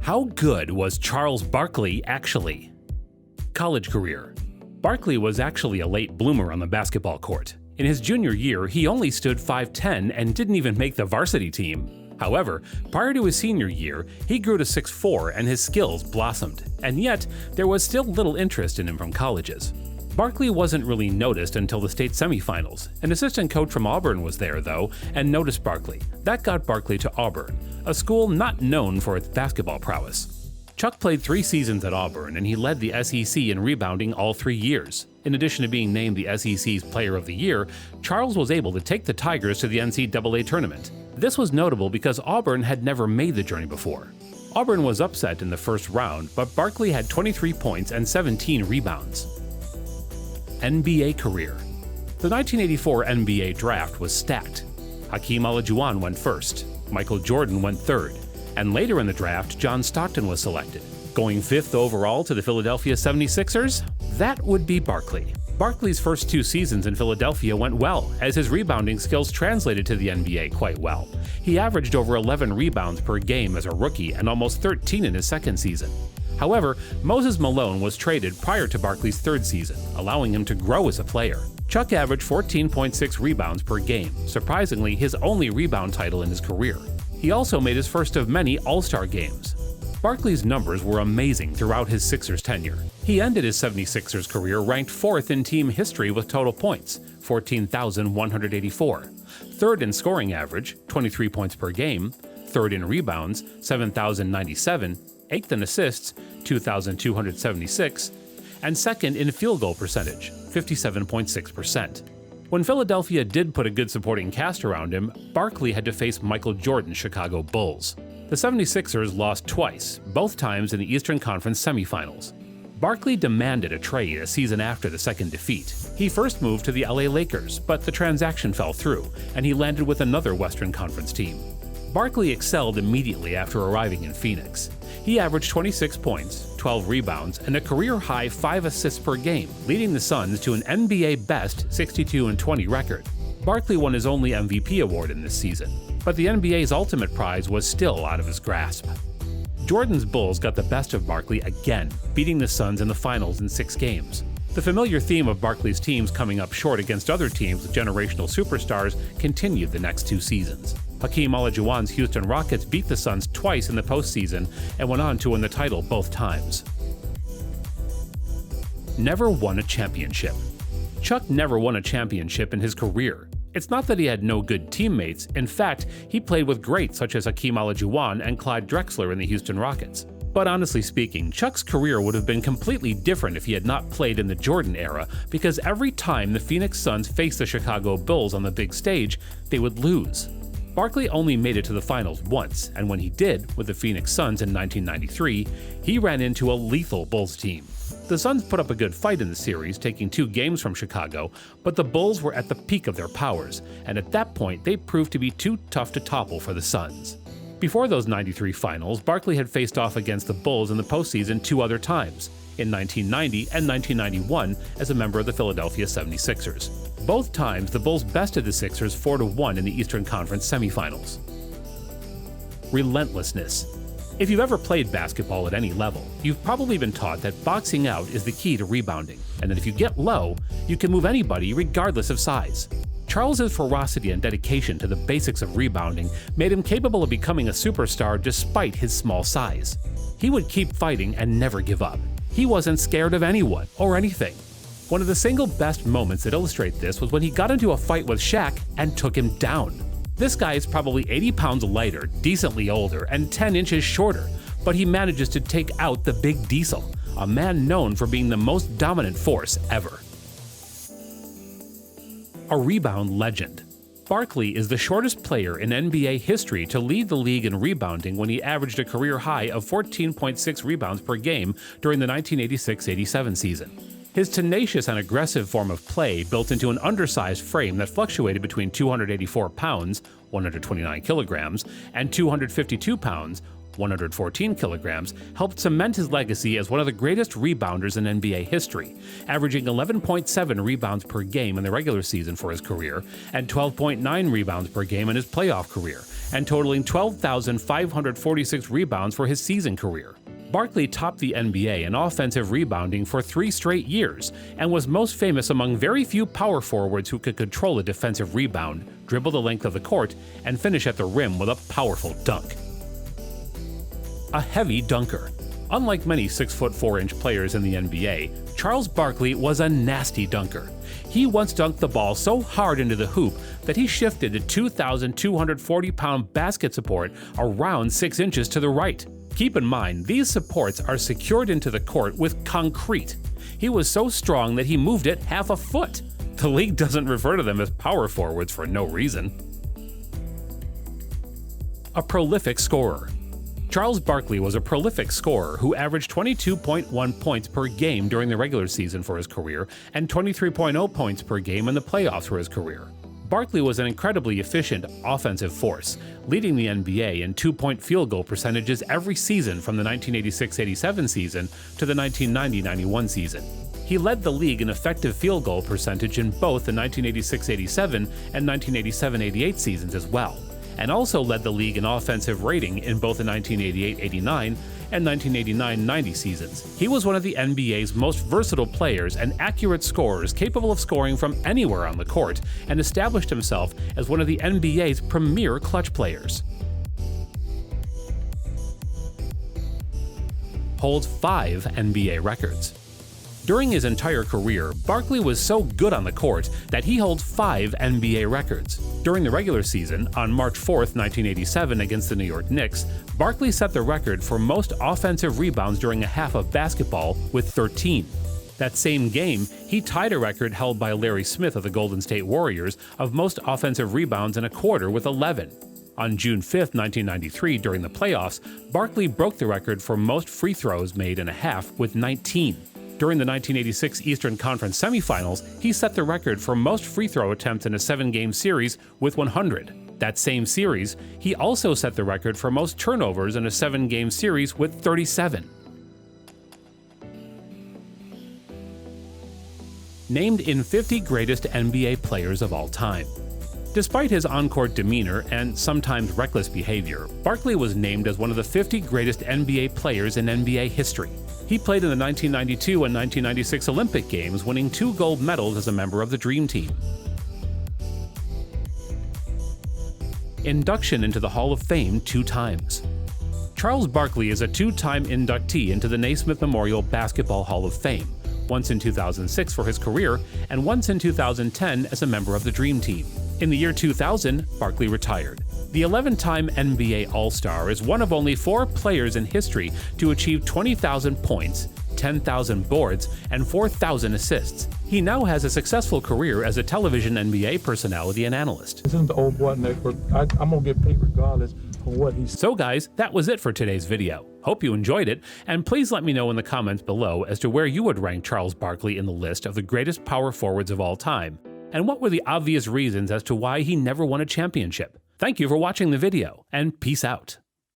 How good was Charles Barkley actually? College career. Barkley was actually a late bloomer on the basketball court. In his junior year, he only stood 5'10" and didn't even make the varsity team. However, prior to his senior year, he grew to 6'4" and his skills blossomed. And yet, there was still little interest in him from colleges. Barkley wasn't really noticed until the state semifinals. An assistant coach from Auburn was there, though, and noticed Barkley. That got Barkley to Auburn, a school not known for its basketball prowess. Chuck played 3 seasons at Auburn, and he led the SEC in rebounding all 3 years. In addition to being named the SEC's Player of the Year, Charles was able to take the Tigers to the NCAA tournament. This was notable because Auburn had never made the journey before. Auburn was upset in the first round, but Barkley had 23 points and 17 rebounds. NBA career. The 1984 NBA draft was stacked. Hakeem Olajuwon went first, Michael Jordan went third, and later in the draft, John Stockton was selected. Going 5th overall to the Philadelphia 76ers? That would be Barkley. Barkley's first 2 seasons in Philadelphia went well, as his rebounding skills translated to the NBA quite well. He averaged over 11 rebounds per game as a rookie and almost 13 in his second season. However, Moses Malone was traded prior to Barkley's 3rd season, allowing him to grow as a player. Chuck averaged 14.6 rebounds per game, surprisingly his only rebound title in his career. He also made his first of many All-Star games. Barkley's numbers were amazing throughout his Sixers tenure. He ended his 76ers career ranked 4th in team history with total points, 14,184, 3rd in scoring average, 23 points per game, 3rd in rebounds, 7,097, 8th in assists, 2,276, and 2nd in field goal percentage, 57.6%. When Philadelphia did put a good supporting cast around him, Barkley had to face Michael Jordan's Chicago Bulls. The 76ers lost twice, both times in the Eastern Conference semifinals. Barkley demanded a trade a season after the second defeat. He first moved to the LA Lakers, but the transaction fell through, and he landed with another Western Conference team. Barkley excelled immediately after arriving in Phoenix. He averaged 26 points, 12 rebounds, and a career-high 5 assists per game, leading the Suns to an NBA-best 62-20 record. Barkley won his only MVP award in this season, but the NBA's ultimate prize was still out of his grasp. Jordan's Bulls got the best of Barkley again, beating the Suns in the finals in 6 games. The familiar theme of Barkley's teams coming up short against other teams with generational superstars continued the next 2 seasons. Hakeem Olajuwon's Houston Rockets beat the Suns twice in the postseason and went on to win the title both times. Never won a championship. Chuck never won a championship in his career. It's not that he had no good teammates. In fact, he played with greats such as Hakeem Olajuwon and Clyde Drexler in the Houston Rockets. But honestly speaking, Chuck's career would have been completely different if he had not played in the Jordan era, because every time the Phoenix Suns faced the Chicago Bulls on the big stage, they would lose. Barkley only made it to the finals once, and when he did, with the Phoenix Suns in 1993, he ran into a lethal Bulls team. The Suns put up a good fight in the series, taking 2 games from Chicago, but the Bulls were at the peak of their powers, and at that point they proved to be too tough to topple for the Suns. Before those 93 finals, Barkley had faced off against the Bulls in the postseason 2 other times, in 1990 and 1991 as a member of the Philadelphia 76ers. Both times, the Bulls bested the Sixers 4-1 in the Eastern Conference semifinals. Relentlessness. If you've ever played basketball at any level, you've probably been taught that boxing out is the key to rebounding, and that if you get low, you can move anybody regardless of size. Charles's ferocity and dedication to the basics of rebounding made him capable of becoming a superstar despite his small size. He would keep fighting and never give up. He wasn't scared of anyone or anything. One of the single best moments that illustrate this was when he got into a fight with Shaq and took him down. This guy is probably 80 pounds lighter, decently older, and 10 inches shorter, but he manages to take out the Big Diesel, a man known for being the most dominant force ever. A rebound legend. Barkley is the shortest player in NBA history to lead the league in rebounding when he averaged a career high of 14.6 rebounds per game during the 1986-87 season. His tenacious and aggressive form of play built into an undersized frame that fluctuated between 284 pounds, 129 kilograms, and 252 pounds, 114 kilograms, helped cement his legacy as one of the greatest rebounders in NBA history, averaging 11.7 rebounds per game in the regular season for his career and 12.9 rebounds per game in his playoff career, and totaling 12,546 rebounds for his season career. Barkley topped the NBA in offensive rebounding for 3 straight years and was most famous among very few power forwards who could control a defensive rebound, dribble the length of the court, and finish at the rim with a powerful dunk. A heavy dunker. Unlike many 6'4" players in the NBA, Charles Barkley was a nasty dunker. He once dunked the ball so hard into the hoop that he shifted a 2,240-pound basket support around 6 inches to the right. Keep in mind, these supports are secured into the court with concrete. He was so strong that he moved it half a foot. The league doesn't refer to them as power forwards for no reason. A prolific scorer. Charles Barkley was a prolific scorer who averaged 22.1 points per game during the regular season for his career and 23.0 points per game in the playoffs for his career. Barkley was an incredibly efficient offensive force, leading the NBA in 2-point field goal percentages every season from the 1986-87 season to the 1990-91 season. He led the league in effective field goal percentage in both the 1986-87 and 1987-88 seasons as well, and also led the league in offensive rating in both the 1988-89 and 1989-90 seasons. He was one of the NBA's most versatile players and accurate scorers capable of scoring from anywhere on the court, and established himself as one of the NBA's premier clutch players. Holds 5 NBA records. During his entire career, Barkley was so good on the court that he holds 5 NBA records. During the regular season, on March 4, 1987 against the New York Knicks, Barkley set the record for most offensive rebounds during a half of basketball with 13. That same game, he tied a record held by Larry Smith of the Golden State Warriors of most offensive rebounds in a quarter with 11. On June 5, 1993, during the playoffs, Barkley broke the record for most free throws made in a half with 19. During the 1986 Eastern Conference semifinals, he set the record for most free throw attempts in a 7-game series with 100. That same series, he also set the record for most turnovers in a 7-game series with 37. Named in 50 greatest NBA players of all time. Despite his on-court demeanor and sometimes reckless behavior, Barkley was named as one of the 50 greatest NBA players in NBA history. He played in the 1992 and 1996 Olympic Games, winning 2 gold medals as a member of the Dream Team. Induction into the Hall of Fame 2 times. Charles Barkley is a 2-time inductee into the Naismith Memorial Basketball Hall of Fame, once in 2006 for his career and once in 2010 as a member of the Dream Team. In the year 2000, Barkley retired. The 11-time NBA All-Star is one of only 4 players in history to achieve 20,000 points, 10,000 boards, and 4,000 assists. He now has a successful career as a television NBA personality and analyst. This is the old boy network. I'm gonna get paid regardless of what he's. So guys, that was it for today's video. Hope you enjoyed it, and please let me know in the comments below as to where you would rank Charles Barkley in the list of the greatest power forwards of all time, and what were the obvious reasons as to why he never won a championship. Thank you for watching the video, and peace out.